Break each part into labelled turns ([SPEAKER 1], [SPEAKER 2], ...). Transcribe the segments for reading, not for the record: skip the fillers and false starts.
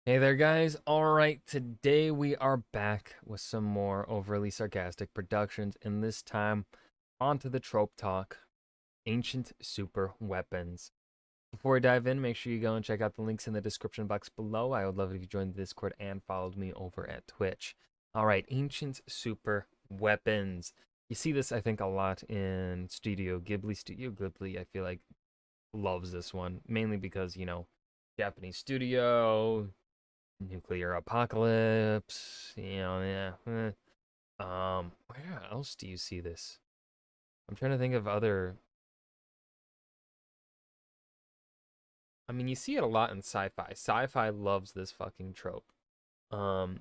[SPEAKER 1] Hey there, guys. All right, today we are back with some more overly sarcastic productions, and this time onto the trope talk, ancient super weapons. Before we dive in, make sure you go and check out the links in the description box below. I would love it if you joined the Discord and followed me over at Twitch. All right, ancient super weapons. You see this, I think, a lot in Studio Ghibli. Studio Ghibli, I feel like, loves this one, mainly because, Japanese studio, nuclear apocalypse, yeah. Where else do you see this? I'm trying to think of other. I mean, you see it a lot in sci-fi. Sci-fi loves this fucking trope. Um,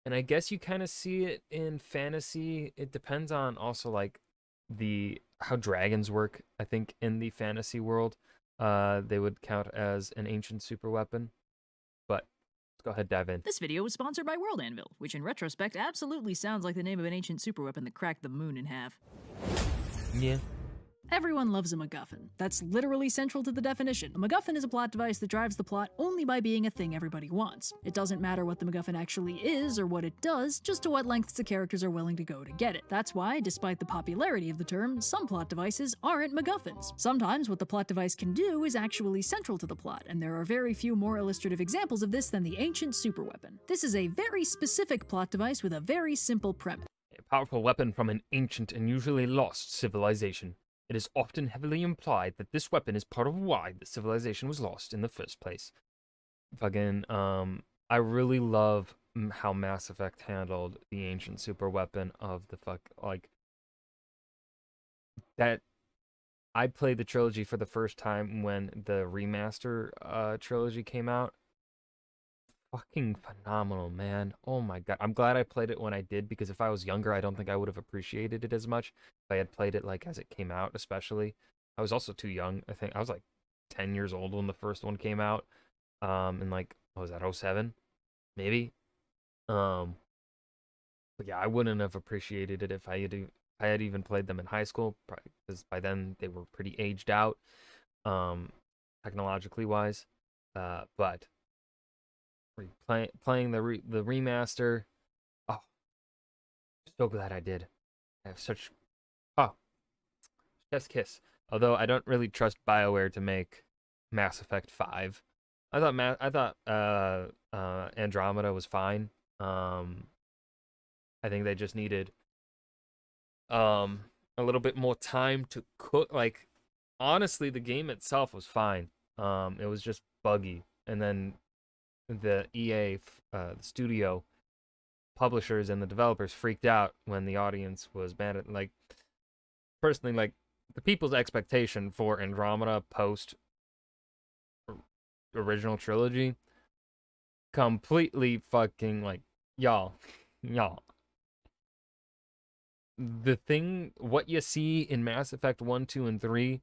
[SPEAKER 1] and I guess you kind of see it in fantasy. It depends on also like the how dragons work. I think in the fantasy world, they would count as an ancient super weapon. But let's go ahead dive in.
[SPEAKER 2] This video was sponsored by World Anvil, which in retrospect absolutely sounds like the name of an ancient superweapon that cracked the moon in half.
[SPEAKER 1] Yeah.
[SPEAKER 2] Everyone loves a MacGuffin. That's literally central to the definition. A MacGuffin is a plot device that drives the plot only by being a thing everybody wants. It doesn't matter what the MacGuffin actually is or what it does, just to what lengths the characters are willing to go to get it. That's why, despite the popularity of the term, some plot devices aren't MacGuffins. Sometimes what the plot device can do is actually central to the plot, and there are very few more illustrative examples of this than the ancient superweapon. This is a very specific plot device with a very simple premise.
[SPEAKER 1] A powerful weapon from an ancient and usually lost civilization. It is often heavily implied that this weapon is part of why the civilization was lost in the first place. Fucking, I really love how Mass Effect handled the ancient super weapon of the that. I played the trilogy for the first time when the remaster trilogy came out. Fucking phenomenal, man. Oh my god. I'm glad I played it when I did, because if I was younger, I don't think I would have appreciated it as much if I had played it like as it came out, especially. I was also too young. I think I was like 10 years old when the first one came out. And like, what was that, '07? Maybe. Um, but yeah, I wouldn't have appreciated it if I had even played them in high school, because by then they were pretty aged out, um, technologically wise. But playing the remaster. Oh, so glad I did. I have such chef's kiss. Although I don't really trust BioWare to make Mass Effect 5. I thought Andromeda was fine. I think they just needed a little bit more time to cook. Like, honestly, the game itself was fine. It was just buggy, and then the EA, the studio publishers and the developers freaked out when the audience was mad at, like, personally, like, the people's expectation for Andromeda post original trilogy completely fucking, like, y'all. The thing, what you see in Mass Effect 1, 2, and 3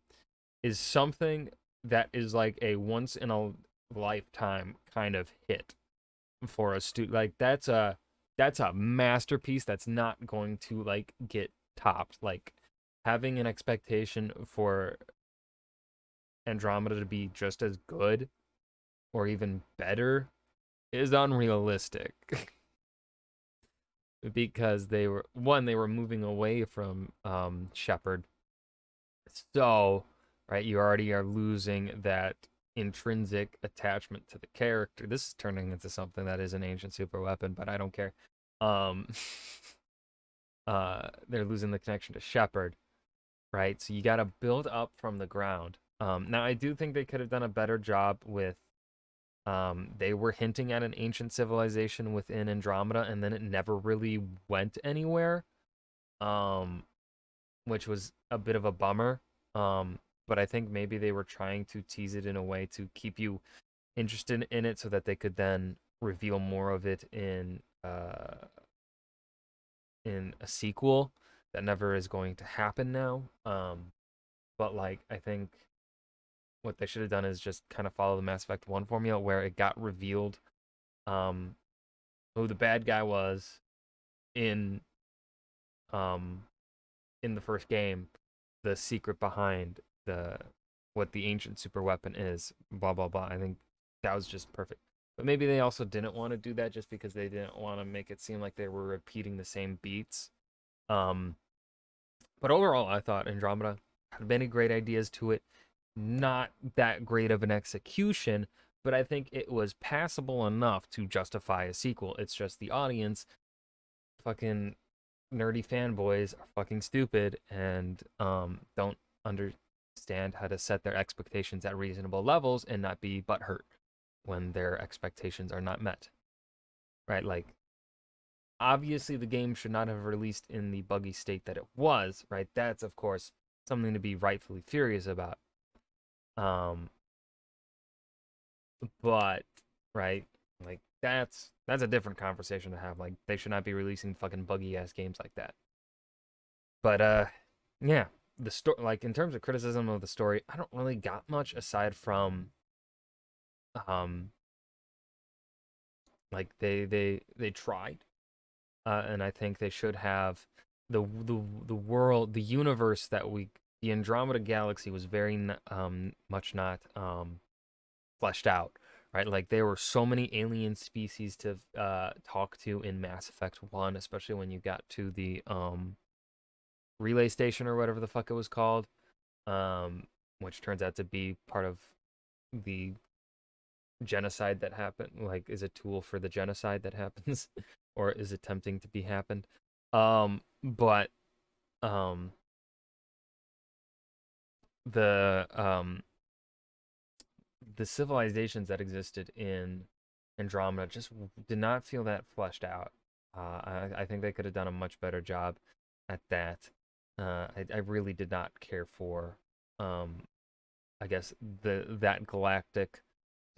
[SPEAKER 1] is something that is like a once in a lifetime kind of hit for a student. Like, that's a masterpiece that's not going to like get topped. Like, having an expectation for Andromeda to be just as good or even better is unrealistic. Because they were moving away from Shepard. So, right, you already are losing that intrinsic attachment to the character. This is turning into something that is an ancient super weapon, but I don't care. Um they're losing the connection to Shepard, right? So you got to build up from the ground. Now I do think they could have done a better job with, they were hinting at an ancient civilization within Andromeda, and then it never really went anywhere, which was a bit of a bummer. But I think maybe they were trying to tease it in a way to keep you interested in it, so that they could then reveal more of it in a sequel that never is going to happen now. But like, I think what they should have done is just kind of follow the Mass Effect 1 formula, where it got revealed who the bad guy was in in the first game, the secret behind what the ancient super weapon is, blah blah blah. I think that was just perfect. But maybe they also didn't want to do that just because they didn't want to make it seem like they were repeating the same beats. Um, but overall, I thought Andromeda had many great ideas to it. Not that great of an execution, but I think it was passable enough to justify a sequel. It's just the audience, fucking nerdy fanboys, are fucking stupid and don't understand how to set their expectations at reasonable levels and not be butthurt when their expectations are not met. Right? Like, obviously the game should not have released in the buggy state that it was, right? That's, of course, something to be rightfully furious about. But, right, like, that's a different conversation to have. Like, they should not be releasing fucking buggy-ass games like that. But, yeah, the story, like, in terms of criticism of the story, I don't really got much aside from, like, they tried. And I think they should have the world, the universe that the Andromeda Galaxy was very much not fleshed out, right? Like there were so many alien species to talk to in Mass Effect 1, especially when you got to the relay station or whatever the fuck it was called, which turns out to be part of the genocide that happened, like is a tool for the genocide that happens or is attempting to be happened. But the civilizations that existed in Andromeda just did not feel that fleshed out. I think they could have done a much better job at that. I really did not care for I guess that galactic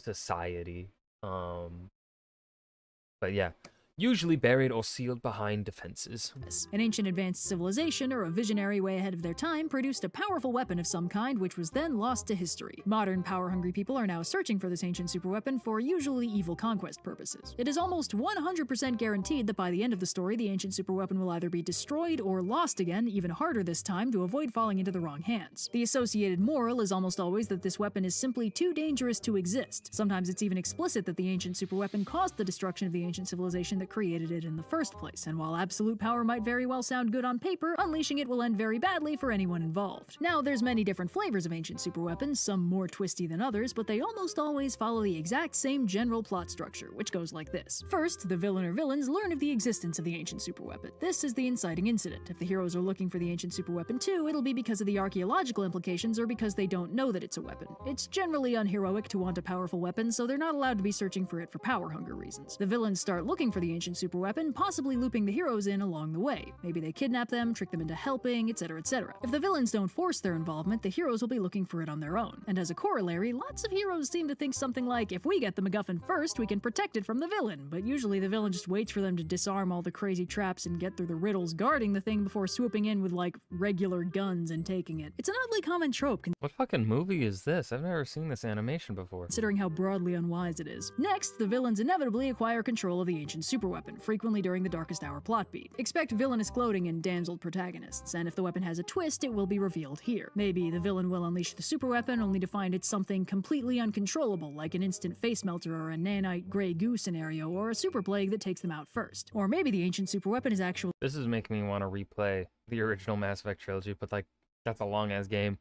[SPEAKER 1] society. But yeah, usually buried or sealed behind defenses.
[SPEAKER 2] An ancient advanced civilization, or a visionary way ahead of their time, produced a powerful weapon of some kind which was then lost to history. Modern power-hungry people are now searching for this ancient superweapon for usually evil conquest purposes. It is almost 100% guaranteed that by the end of the story, the ancient superweapon will either be destroyed or lost again, even harder this time, to avoid falling into the wrong hands. The associated moral is almost always that this weapon is simply too dangerous to exist. Sometimes it's even explicit that the ancient superweapon caused the destruction of the ancient civilization that created it in the first place, and while absolute power might very well sound good on paper, unleashing it will end very badly for anyone involved. Now, there's many different flavors of ancient superweapons, some more twisty than others, but they almost always follow the exact same general plot structure, which goes like this. First, the villain or villains learn of the existence of the ancient superweapon. This is the inciting incident. If the heroes are looking for the ancient superweapon too, it'll be because of the archaeological implications or because they don't know that it's a weapon. It's generally unheroic to want a powerful weapon, so they're not allowed to be searching for it for power hunger reasons. The villains start looking for the ancient superweapon, possibly looping the heroes in along the way. Maybe they kidnap them, trick them into helping, etc, etc. If the villains don't force their involvement, the heroes will be looking for it on their own. And as a corollary, lots of heroes seem to think something like, if we get the MacGuffin first, we can protect it from the villain, but usually the villain just waits for them to disarm all the crazy traps and get through the riddles guarding the thing before swooping in with, like, regular guns and taking it. It's an oddly common trope.
[SPEAKER 1] What fucking movie is this? I've never seen this animation before.
[SPEAKER 2] Considering how broadly unwise it is. Next, the villains inevitably acquire control of the ancient superweapon, frequently during the Darkest Hour plot beat. Expect villainous gloating and damseled protagonists, and if the weapon has a twist, it will be revealed here. Maybe the villain will unleash the superweapon only to find it's something completely uncontrollable, like an instant face melter or a nanite gray goo scenario, or a super plague that takes them out first. Or maybe the ancient superweapon is actually—
[SPEAKER 1] This is making me want to replay the original Mass Effect trilogy, but like, that's a long-ass game.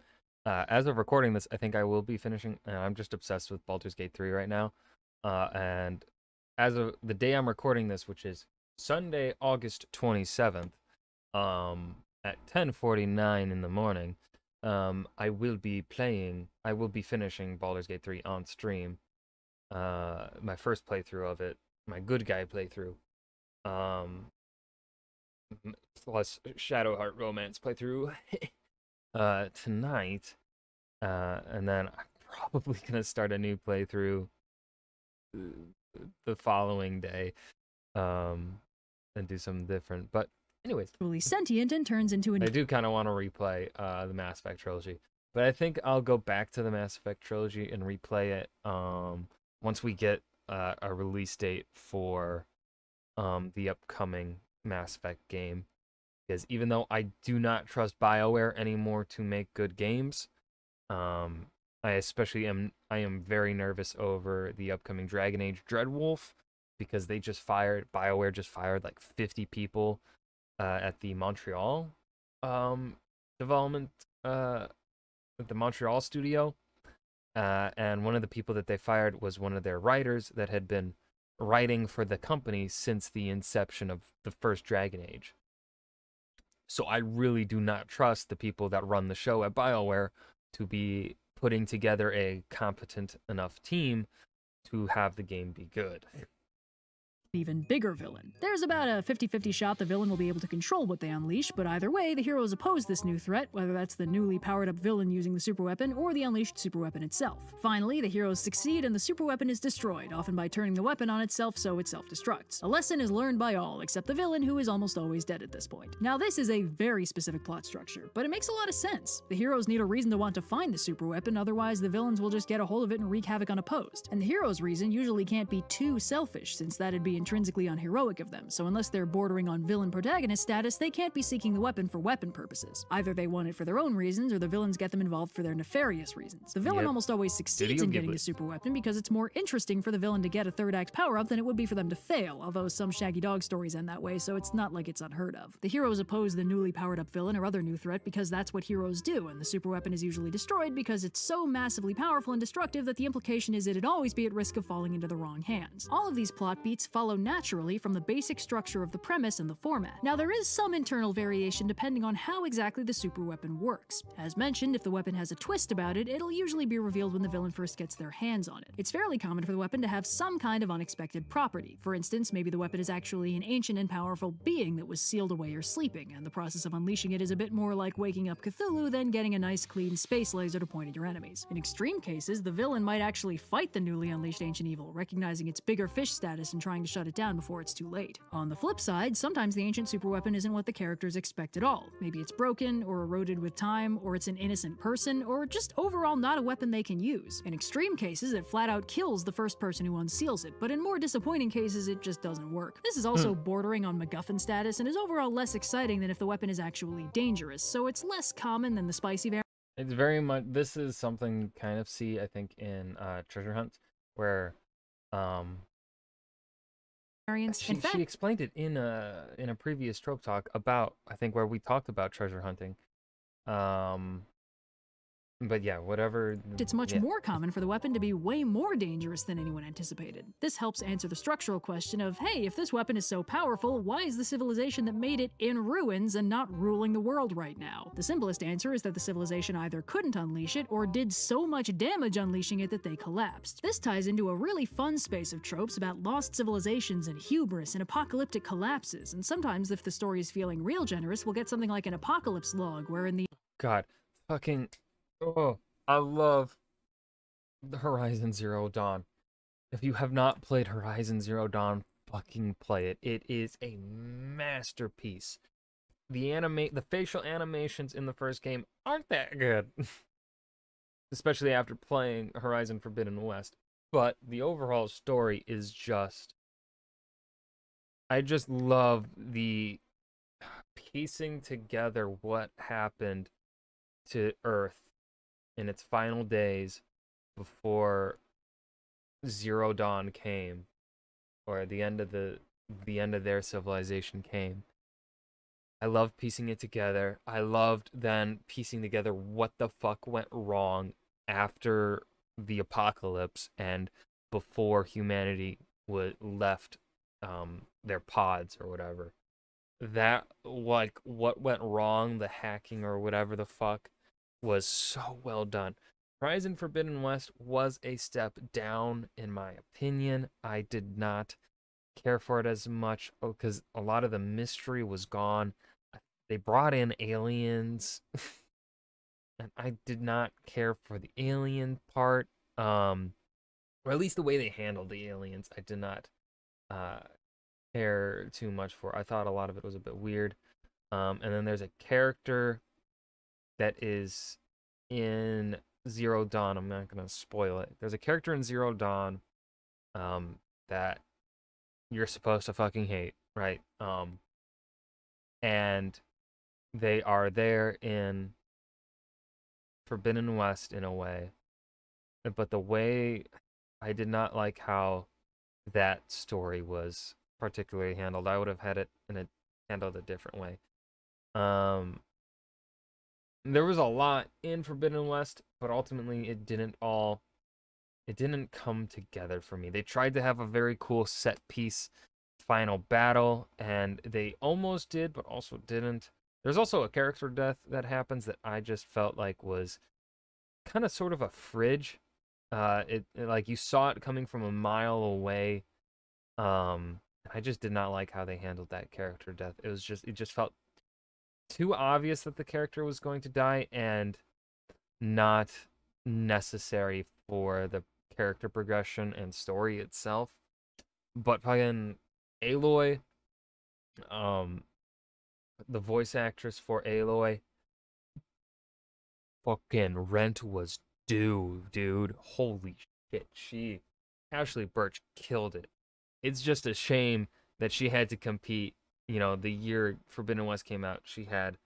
[SPEAKER 1] As of recording this, I think I will be finishing. I'm just obsessed with Baldur's Gate 3 right now. And as of the day I'm recording this, which is Sunday, August 27th, at 10:49 in the morning, I will be finishing Baldur's Gate 3 on stream. My first playthrough of it, my good guy playthrough. Plus Shadowheart Romance playthrough tonight. And then I'm probably gonna start a new playthrough the following day. And do something different. But anyways,
[SPEAKER 2] truly sentient and turns into
[SPEAKER 1] I do kind of want to replay the Mass Effect trilogy, but I think I'll go back to the Mass Effect trilogy and replay it once we get a release date for the upcoming Mass Effect game. Because even though I do not trust BioWare anymore to make good games, I am very nervous over the upcoming Dragon Age Dreadwolf because BioWare just fired like 50 people at the Montreal development at the Montreal studio. And one of the people that they fired was one of their writers that had been writing for the company since the inception of the first Dragon Age. So I really do not trust the people that run the show at BioWare to be putting together a competent enough team to have the game be good.
[SPEAKER 2] Even bigger villain. There's about a 50-50 shot the villain will be able to control what they unleash, but either way, the heroes oppose this new threat, whether that's the newly powered-up villain using the superweapon or the unleashed superweapon itself. Finally, the heroes succeed and the superweapon is destroyed, often by turning the weapon on itself so it self-destructs. A lesson is learned by all, except the villain, who is almost always dead at this point. Now, this is a very specific plot structure, but it makes a lot of sense. The heroes need a reason to want to find the superweapon, otherwise the villains will just get a hold of it and wreak havoc unopposed. And the hero's reason usually can't be too selfish, since that'd be intrinsically unheroic of them, so unless they're bordering on villain protagonist status, they can't be seeking the weapon for weapon purposes. Either they want it for their own reasons, or the villains get them involved for their nefarious reasons. The villain almost always succeeds in getting the super weapon because it's more interesting for the villain to get a third act power-up than it would be for them to fail, although some Shaggy Dog stories end that way, so it's not like it's unheard of. The heroes oppose the newly powered-up villain or other new threat because that's what heroes do, and the super weapon is usually destroyed because it's so massively powerful and destructive that the implication is it'd always be at risk of falling into the wrong hands. All of these plot beats follow naturally from the basic structure of the premise and the format. Now, there is some internal variation depending on how exactly the superweapon works. As mentioned, if the weapon has a twist about it, it'll usually be revealed when the villain first gets their hands on it. It's fairly common for the weapon to have some kind of unexpected property. For instance, maybe the weapon is actually an ancient and powerful being that was sealed away or sleeping, and the process of unleashing it is a bit more like waking up Cthulhu than getting a nice clean space laser to point at your enemies. In extreme cases, the villain might actually fight the newly unleashed ancient evil, recognizing its bigger fish status and trying to shut it down before it's too late. On the flip side, sometimes the ancient superweapon isn't what the characters expect at all. Maybe it's broken, or eroded with time, or it's an innocent person, or just overall not a weapon they can use. In extreme cases, it flat out kills the first person who unseals it, but in more disappointing cases, it just doesn't work. This is also bordering on MacGuffin status and is overall less exciting than if the weapon is actually dangerous, so it's less common than the spicy variant.
[SPEAKER 1] It's very much, this is something you kind of see, I think, in Treasure Hunt, where she explained it in a previous Trope talk about, I think, where we talked about treasure hunting. But yeah, whatever.
[SPEAKER 2] It's much more common for the weapon to be way more dangerous than anyone anticipated. This helps answer the structural question of, hey, if this weapon is so powerful, why is the civilization that made it in ruins and not ruling the world right now? The simplest answer is that the civilization either couldn't unleash it or did so much damage unleashing it that they collapsed. This ties into a really fun space of tropes about lost civilizations and hubris and apocalyptic collapses, and sometimes if the story is feeling real generous, we'll get something like an apocalypse log where in the
[SPEAKER 1] God, fucking... Oh, I love the Horizon Zero Dawn. If you have not played Horizon Zero Dawn, fucking play it. It is a masterpiece. The facial animations in the first game aren't that good. Especially after playing Horizon Forbidden West. But the overall story is just... I just love the piecing together what happened to Earth in its final days before Zero Dawn came, or the end of their civilization came. I loved piecing it together. I loved then piecing together what the fuck went wrong after the apocalypse and before humanity left their pods or whatever. That, like, what went wrong, the hacking or whatever the fuck, was so well done. Horizon Forbidden West was a step down, in my opinion. I did not care for it as much because a lot of the mystery was gone. They brought in aliens, and I did not care for the alien part, or at least the way they handled the aliens. I did not care too much for. I thought a lot of it was a bit weird. And then there's a character that is in Zero Dawn. I'm not gonna spoil it. There's a character in Zero Dawn that you're supposed to fucking hate, right? And they are there in Forbidden West in a way, but the way I did not like how that story was particularly handled. I would have had it handled a different way. Um, there was a lot in Forbidden West, but ultimately it didn't come together for me. They tried to have a very cool set piece final battle, and they almost did, but also didn't. There's also a character death that happens that I just felt like was kind of sort of a fridge. Like you saw it coming from a mile away. I just did not like how they handled that character death. It just felt too obvious that the character was going to die and not necessary for the character progression and story itself. But fucking Aloy, the voice actress for Aloy, fucking rent was due, dude. Holy shit. Ashley Birch killed it. It's just a shame that she had to compete. You know, the year Forbidden West came out, she had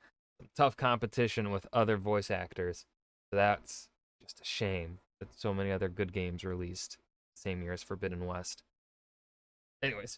[SPEAKER 1] tough competition with other voice actors. So that's just a shame that so many other good games released same year as Forbidden West. Anyways.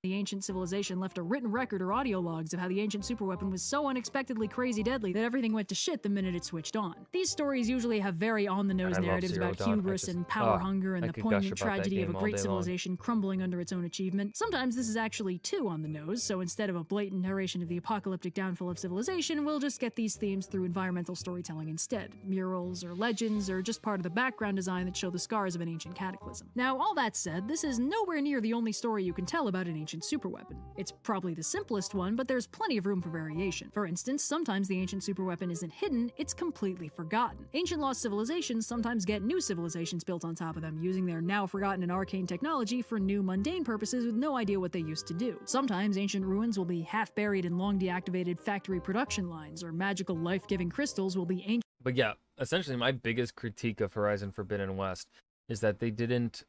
[SPEAKER 2] The ancient civilization left a written record or audio logs of how the ancient superweapon was so unexpectedly crazy deadly that everything went to shit the minute it switched on. These stories usually have very on-the-nose narratives about hubris and power hunger and the poignant tragedy of a great civilization crumbling under its own achievement. Sometimes this is actually too on the nose, so instead of a blatant narration of the apocalyptic downfall of civilization, we'll just get these themes through environmental storytelling instead. Murals or legends or just part of the background design that show the scars of an ancient cataclysm. Now, all that said, this is nowhere near the only story you can tell about an ancient superweapon. It's probably the simplest one, but there's plenty of room for variation. For instance, sometimes the ancient superweapon isn't hidden, it's completely forgotten. Ancient lost civilizations sometimes get new civilizations built on top of them, using their now forgotten and arcane technology for new mundane purposes with no idea what they used to do. Sometimes ancient ruins will be half buried in long deactivated factory production lines, or magical life-giving crystals will be ancient.
[SPEAKER 1] But yeah, essentially my biggest critique of Horizon Forbidden West is that they didn't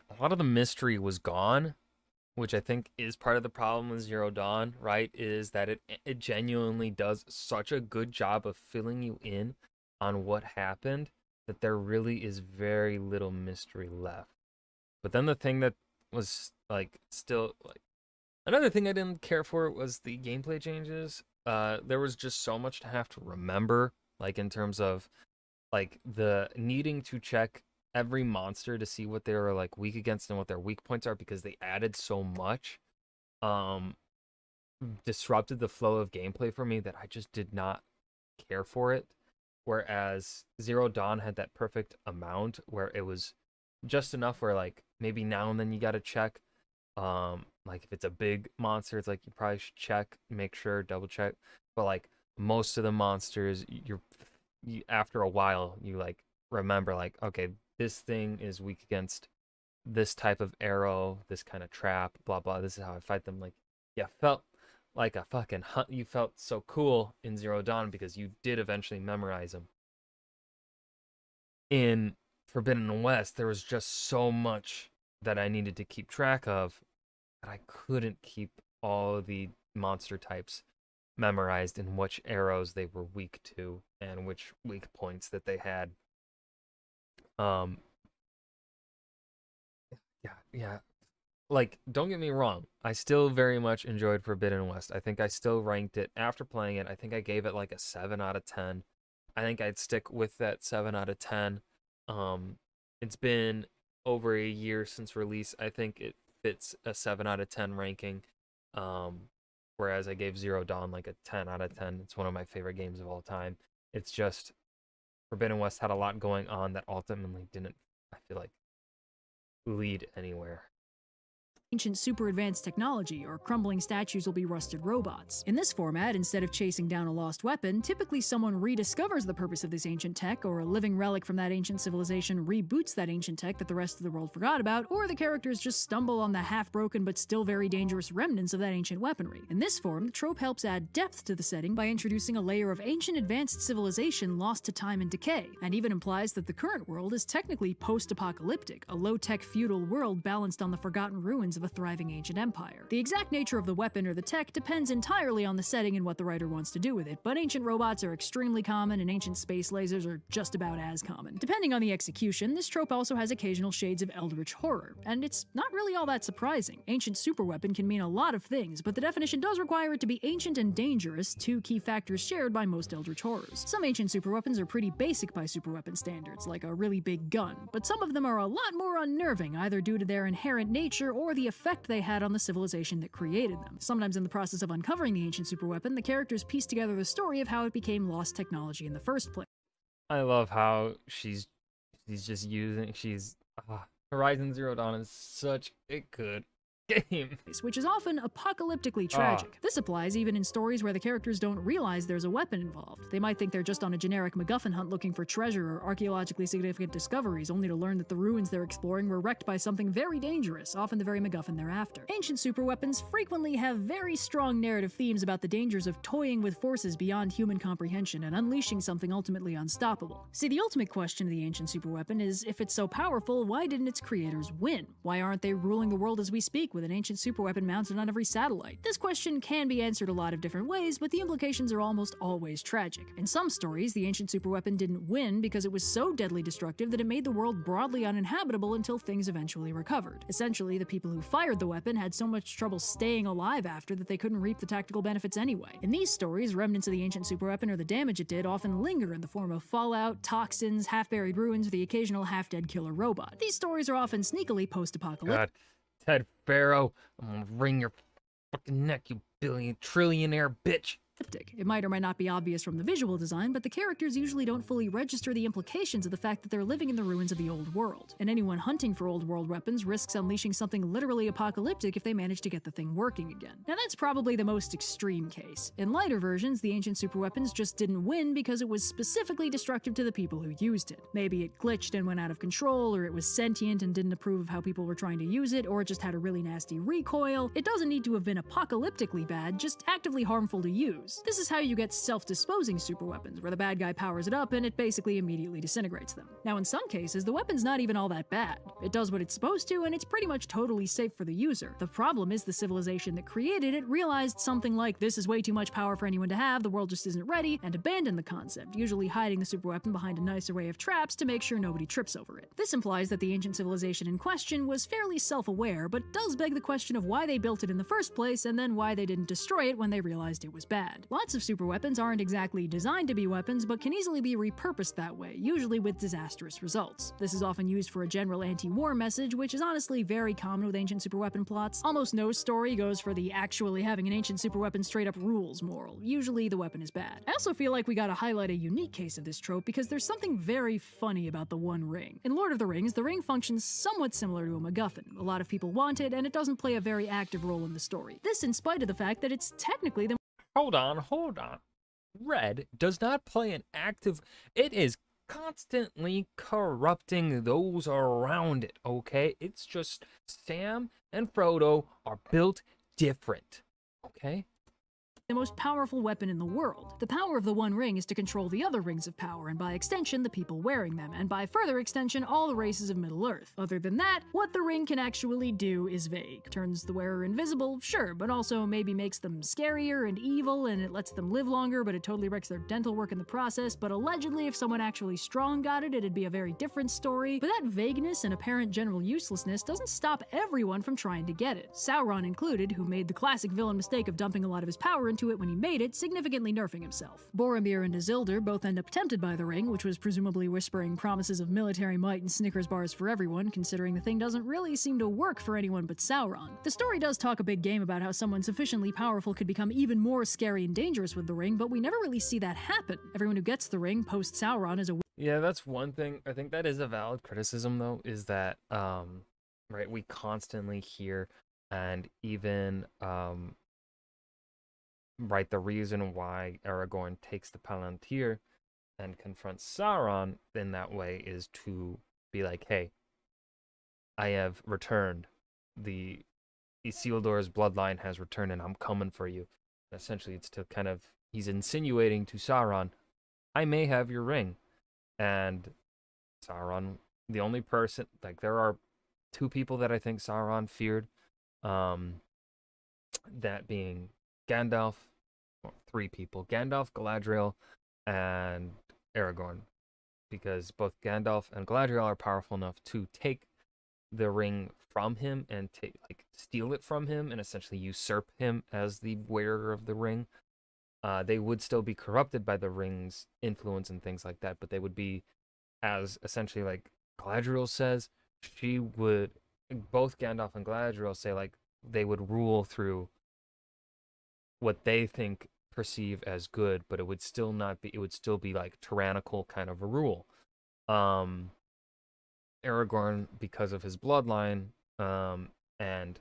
[SPEAKER 1] a lot of the mystery was gone, which I think is part of the problem with Zero Dawn, right? Is that it genuinely does such a good job of filling you in on what happened that there really is very little mystery left. But then the thing that was like still like another thing I didn't care for was the gameplay changes. There was just so much to have to remember, like in terms of like the needing to check every monster to see what they are like weak against and what their weak points are, because they added so much, disrupted the flow of gameplay for me that I just did not care for it. Whereas Zero Dawn had that perfect amount where it was just enough where like maybe now and then you gotta check. Like if it's a big monster, it's like you probably should check, make sure, double check. But like most of the monsters, you after a while you like remember like, okay, this thing is weak against this type of arrow, this kind of trap, blah blah. This is how I fight them. Like, yeah, felt like a fucking hunt. You felt so cool in Zero Dawn because you did eventually memorize them. In Forbidden West, there was just so much that I needed to keep track of that I couldn't keep all of the monster types memorized and which arrows they were weak to and which weak points that they had. Yeah. Like, don't get me wrong. I still very much enjoyed Forbidden West. I think I still ranked it after playing it. I think I gave it like a 7 out of 10. I think I'd stick with that 7 out of 10. It's been over a year since release. I think it fits a 7 out of 10 ranking. Whereas I gave Zero Dawn like a 10 out of 10. It's one of my favorite games of all time. It's just Forbidden West had a lot going on that ultimately didn't, I feel like, lead anywhere.
[SPEAKER 2] Ancient super advanced technology, or crumbling statues will be rusted robots. In this format, instead of chasing down a lost weapon, typically someone rediscovers the purpose of this ancient tech, or a living relic from that ancient civilization reboots that ancient tech that the rest of the world forgot about, or the characters just stumble on the half-broken but still very dangerous remnants of that ancient weaponry. In this form, the trope helps add depth to the setting by introducing a layer of ancient advanced civilization lost to time and decay, and even implies that the current world is technically post-apocalyptic, a low-tech feudal world balanced on the forgotten ruins remains of a thriving ancient empire. The exact nature of the weapon or the tech depends entirely on the setting and what the writer wants to do with it, but ancient robots are extremely common and ancient space lasers are just about as common. Depending on the execution, this trope also has occasional shades of eldritch horror, and it's not really all that surprising. Ancient superweapon can mean a lot of things, but the definition does require it to be ancient and dangerous, two key factors shared by most eldritch horrors. Some ancient superweapons are pretty basic by superweapon standards, like a really big gun, but some of them are a lot more unnerving, either due to their inherent nature or the effect they had on the civilization that created them. Sometimes in the process of uncovering the ancient superweapon, the characters piece together the story of how it became lost technology in the first place.
[SPEAKER 1] I love how she's just using, Horizon Zero Dawn is such a good game,
[SPEAKER 2] which is often apocalyptically tragic. This applies even in stories where the characters don't realize there's a weapon involved. They might think they're just on a generic MacGuffin hunt looking for treasure or archaeologically significant discoveries, only to learn that the ruins they're exploring were wrecked by something very dangerous, often the very MacGuffin they're after. Ancient superweapons frequently have very strong narrative themes about the dangers of toying with forces beyond human comprehension and unleashing something ultimately unstoppable. See, the ultimate question of the ancient superweapon is, if it's so powerful, why didn't its creators win? Why aren't they ruling the world as we speak, with an ancient superweapon mounted on every satellite? This question can be answered a lot of different ways, but the implications are almost always tragic. In some stories, the ancient superweapon didn't win because it was so deadly destructive that it made the world broadly uninhabitable until things eventually recovered. Essentially, the people who fired the weapon had so much trouble staying alive after that they couldn't reap the tactical benefits anyway. In these stories, remnants of the ancient superweapon or the damage it did often linger in the form of fallout, toxins, half-buried ruins, or the occasional half-dead killer robot. These stories are often sneakily post-apocalyptic.
[SPEAKER 1] Ted Pharaoh, I'm gonna wring your fucking neck, you trillionaire bitch.
[SPEAKER 2] It might or might not be obvious from the visual design, but the characters usually don't fully register the implications of the fact that they're living in the ruins of the old world. And anyone hunting for old world weapons risks unleashing something literally apocalyptic if they manage to get the thing working again. Now that's probably the most extreme case. In lighter versions, the ancient superweapons just didn't win because it was specifically destructive to the people who used it. Maybe it glitched and went out of control, or it was sentient and didn't approve of how people were trying to use it, or it just had a really nasty recoil. It doesn't need to have been apocalyptically bad, just actively harmful to use. This is how you get self-disposing superweapons, where the bad guy powers it up and it basically immediately disintegrates them. Now in some cases, the weapon's not even all that bad. It does what it's supposed to, and it's pretty much totally safe for the user. The problem is the civilization that created it realized something like, this is way too much power for anyone to have, the world just isn't ready, and abandoned the concept, usually hiding the superweapon behind a nice array of traps to make sure nobody trips over it. This implies that the ancient civilization in question was fairly self-aware, but does beg the question of why they built it in the first place, and then why they didn't destroy it when they realized it was bad. Lots of superweapons aren't exactly designed to be weapons, but can easily be repurposed that way, usually with disastrous results. This is often used for a general anti-war message, which is honestly very common with ancient superweapon plots. Almost no story goes for the actually having an ancient superweapon straight up rules moral. Usually the weapon is bad. I also feel like we gotta highlight a unique case of this trope because there's something very funny about the One Ring. In Lord of the Rings, the ring functions somewhat similar to a MacGuffin. A lot of people want it, and it doesn't play a very active role in the story. This in spite of the fact that it's technically the
[SPEAKER 1] Hold on. Red does not play an active... It is constantly corrupting those around it, okay? It's just Sam and Frodo are built different, okay?
[SPEAKER 2] the most powerful weapon in the world. The power of the One Ring is to control the other rings of power, and by extension, the people wearing them, and by further extension, all the races of Middle-earth. Other than that, what the ring can actually do is vague. Turns the wearer invisible, sure, but also maybe makes them scarier and evil, and it lets them live longer, but it totally wrecks their dental work in the process. But allegedly, if someone actually strong got it, it'd be a very different story. But that vagueness and apparent general uselessness doesn't stop everyone from trying to get it. Sauron included, who made the classic villain mistake of dumping a lot of his power into it when he made it, significantly nerfing himself. Boromir and Isildur both end up tempted by the ring, which was presumably whispering promises of military might and Snickers bars for everyone, considering the thing doesn't really seem to work for anyone but Sauron. The story does talk a big game about how someone sufficiently powerful could become even more scary and dangerous with the ring, but we never really see that happen. Everyone who gets the ring post-Sauron is a...
[SPEAKER 1] Yeah, that's one thing. I think that is a valid criticism, though, is that, right, we constantly hear, and even, right, the reason why Aragorn takes the Palantir and confronts Sauron in that way is to be like, hey, I have returned. The Isildur's bloodline has returned, and I'm coming for you. Essentially, it's to kind of, he's insinuating to Sauron, I may have your ring. And Sauron, the only person, like, there are two people that I think Sauron feared. That being Gandalf, well, 3 people: Gandalf, Galadriel, and Aragorn, because both Gandalf and Galadriel are powerful enough to take the ring from him and steal it from him and essentially usurp him as the wearer of the ring. They would still be corrupted by the ring's influence and things like that, but they would be, as essentially like Galadriel says, both Gandalf and Galadriel say, like, they would rule through what they perceive as good, but it would still be like tyrannical kind of a rule. Aragorn, because of his bloodline, and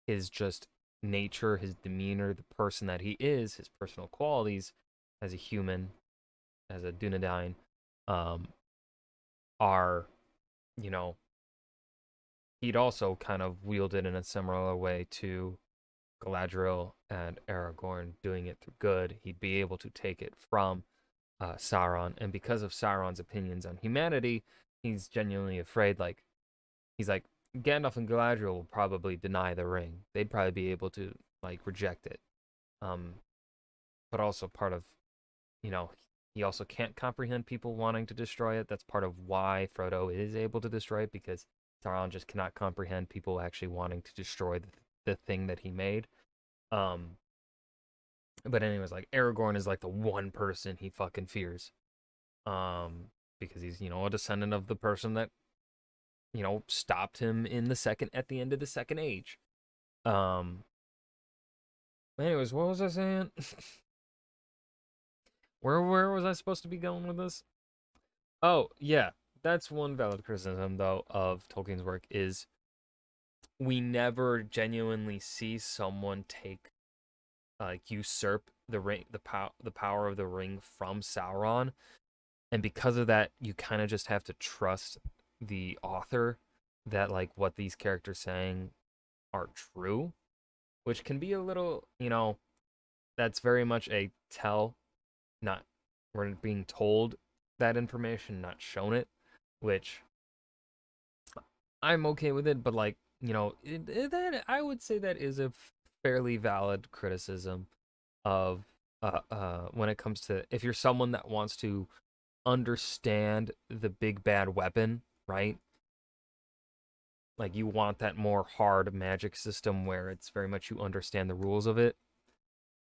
[SPEAKER 1] his just nature, his demeanor, the person that he is, his personal qualities as a human, as a Dunedain, are, you know, he'd also kind of wielded in a similar way to Galadriel and Aragorn, doing it through good. He'd be able to take it from Sauron, and because of Sauron's opinions on humanity, he's genuinely afraid, like, he's like, Gandalf and Galadriel will probably deny the ring. They'd probably be able to, like, reject it. But also part of, you know, he also can't comprehend people wanting to destroy it. That's part of why Frodo is able to destroy it, because Sauron just cannot comprehend people actually wanting to destroy the thing that he made. But anyways, like, Aragorn is like the one person he fucking fears. Because he's, you know, a descendant of the person that, you know, stopped him at the end of the Second Age. Anyways, what was I saying? Where was I supposed to be going with this? Oh, yeah. That's one valid criticism, though, of Tolkien's work, is we never genuinely see someone usurp the ring, the power of the ring from Sauron. And because of that, you kind of just have to trust the author that, like, what these characters saying are true, which can be a little, you know, that's very much a we're being told that information, not shown it, which I'm okay with it, but, like, you know, that I would say that is a fairly valid criticism of when it comes to, if you're someone that wants to understand the big bad weapon, right? Like, you want that more hard magic system where it's very much you understand the rules of it.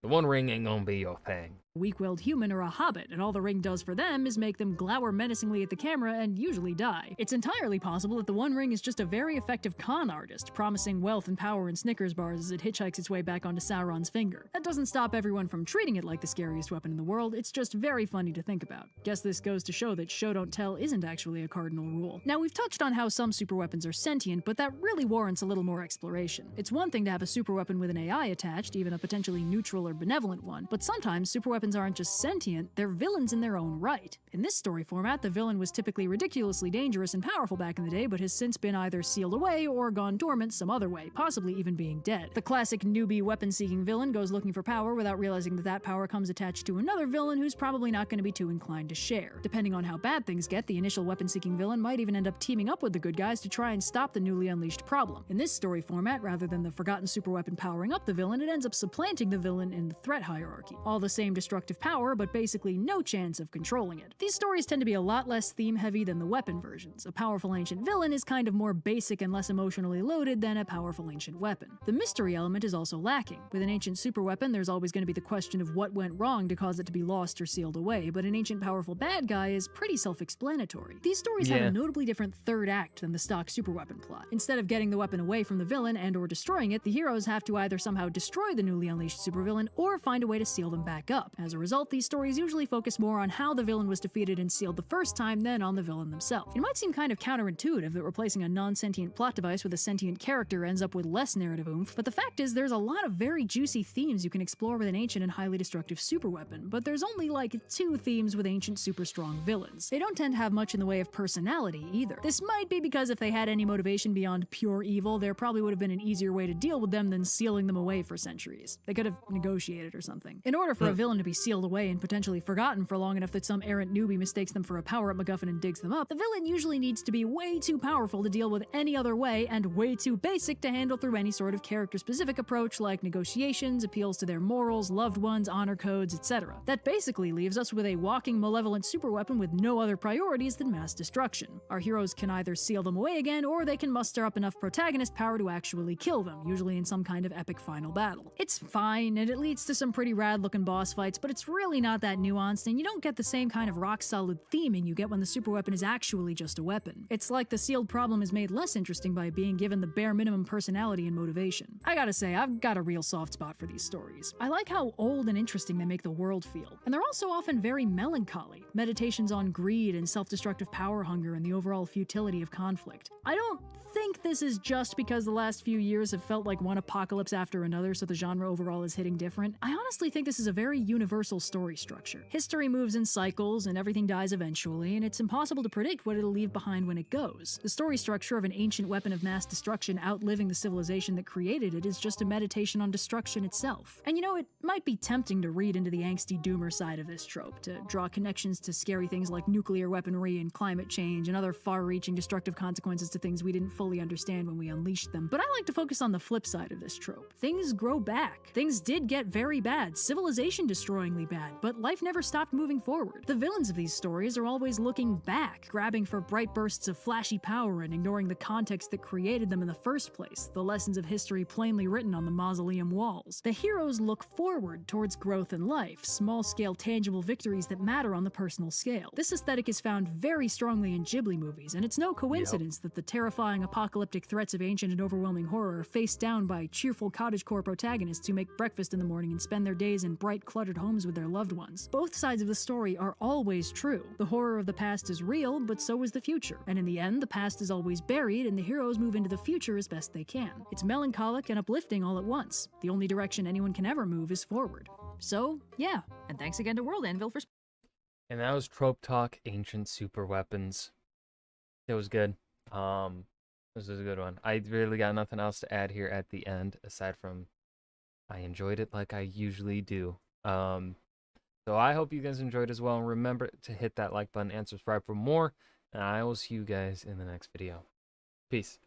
[SPEAKER 1] The One Ring ain't gonna be your thing.
[SPEAKER 2] Weak-willed human or a hobbit, and all the ring does for them is make them glower menacingly at the camera and usually die. It's entirely possible that the One Ring is just a very effective con artist, promising wealth and power and Snickers bars as it hitchhikes its way back onto Sauron's finger. That doesn't stop everyone from treating it like the scariest weapon in the world, it's just very funny to think about. Guess this goes to show that show don't tell isn't actually a cardinal rule. Now, we've touched on how some superweapons are sentient, but that really warrants a little more exploration. It's one thing to have a superweapon with an AI attached, even a potentially neutral or benevolent one, but sometimes superweapons aren't just sentient, they're villains in their own right. In this story format, the villain was typically ridiculously dangerous and powerful back in the day, but has since been either sealed away or gone dormant some other way, possibly even being dead. The classic newbie weapon-seeking villain goes looking for power without realizing that that power comes attached to another villain who's probably not going to be too inclined to share. Depending on how bad things get, the initial weapon-seeking villain might even end up teaming up with the good guys to try and stop the newly unleashed problem. In this story format, rather than the forgotten superweapon powering up the villain, it ends up supplanting the villain in the threat hierarchy. All the same destructive power, but basically no chance of controlling it. These stories tend to be a lot less theme-heavy than the weapon versions. A powerful ancient villain is kind of more basic and less emotionally loaded than a powerful ancient weapon. The mystery element is also lacking. With an ancient superweapon, there's always going to be the question of what went wrong to cause it to be lost or sealed away, but an ancient powerful bad guy is pretty self-explanatory. These stories have a notably different third act than the stock superweapon plot. Instead of getting the weapon away from the villain and or destroying it, the heroes have to either somehow destroy the newly unleashed supervillain or find a way to seal them back up. As a result, these stories usually focus more on how the villain was defeated and sealed the first time than on the villain themselves. It might seem kind of counterintuitive that replacing a non-sentient plot device with a sentient character ends up with less narrative oomph, but the fact is there's a lot of very juicy themes you can explore with an ancient and highly destructive superweapon, but there's only like 2 themes with ancient super strong villains. They don't tend to have much in the way of personality either. This might be because if they had any motivation beyond pure evil, there probably would have been an easier way to deal with them than sealing them away for centuries. They could have negotiated or something. In order for a villain to be sealed away and potentially forgotten for long enough that some errant newbie mistakes them for a power-up MacGuffin and digs them up, the villain usually needs to be way too powerful to deal with any other way and way too basic to handle through any sort of character-specific approach like negotiations, appeals to their morals, loved ones, honor codes, etc. That basically leaves us with a walking malevolent superweapon with no other priorities than mass destruction. Our heroes can either seal them away again, or they can muster up enough protagonist power to actually kill them, usually in some kind of epic final battle. It's fine, and it leads to some pretty rad-looking boss fights, but it's really not that nuanced, and you don't get the same kind of rock-solid theming you get when the superweapon is actually just a weapon. It's like the sealed problem is made less interesting by being given the bare minimum personality and motivation. I gotta say, I've got a real soft spot for these stories. I like how old and interesting they make the world feel, and they're also often very melancholy, meditations on greed and self-destructive power hunger and the overall futility of conflict. I don't think this is just because the last few years have felt like one apocalypse after another, so the genre overall is hitting different. I honestly think this is a very universal story structure. History moves in cycles and everything dies eventually, and it's impossible to predict what it'll leave behind when it goes. The story structure of an ancient weapon of mass destruction outliving the civilization that created it is just a meditation on destruction itself. And you know, it might be tempting to read into the angsty doomer side of this trope, to draw connections to scary things like nuclear weaponry and climate change and other far-reaching destructive consequences to things we didn't fully understand when we unleashed them. But I like to focus on the flip side of this trope. Things grow back. Things did get very bad, civilization-destroyingly bad, but life never stopped moving forward. The villains of these stories are always looking back, grabbing for bright bursts of flashy power and ignoring the context that created them in the first place, the lessons of history plainly written on the mausoleum walls. The heroes look forward towards growth in life, small-scale tangible victories that matter on the personal scale. This aesthetic is found very strongly in Ghibli movies, and it's no coincidence that the terrifying apocalyptic threats of ancient and overwhelming horror are faced down by cheerful cottagecore protagonists who make breakfast in the morning and spend their days in bright, cluttered homes with their loved ones. Both sides of the story are always true. The horror of the past is real, but so is the future. And in the end, the past is always buried, and the heroes move into the future as best they can. It's melancholic and uplifting all at once. The only direction anyone can ever move is forward. So, yeah. And thanks again to World Anvil for...
[SPEAKER 1] And that was Trope Talk, Ancient Superweapons. It was good. This is a good one. I really got nothing else to add here at the end, aside from I enjoyed it like I usually do. So I hope you guys enjoyed as well. And remember to hit that like button and subscribe for more. And I will see you guys in the next video. Peace.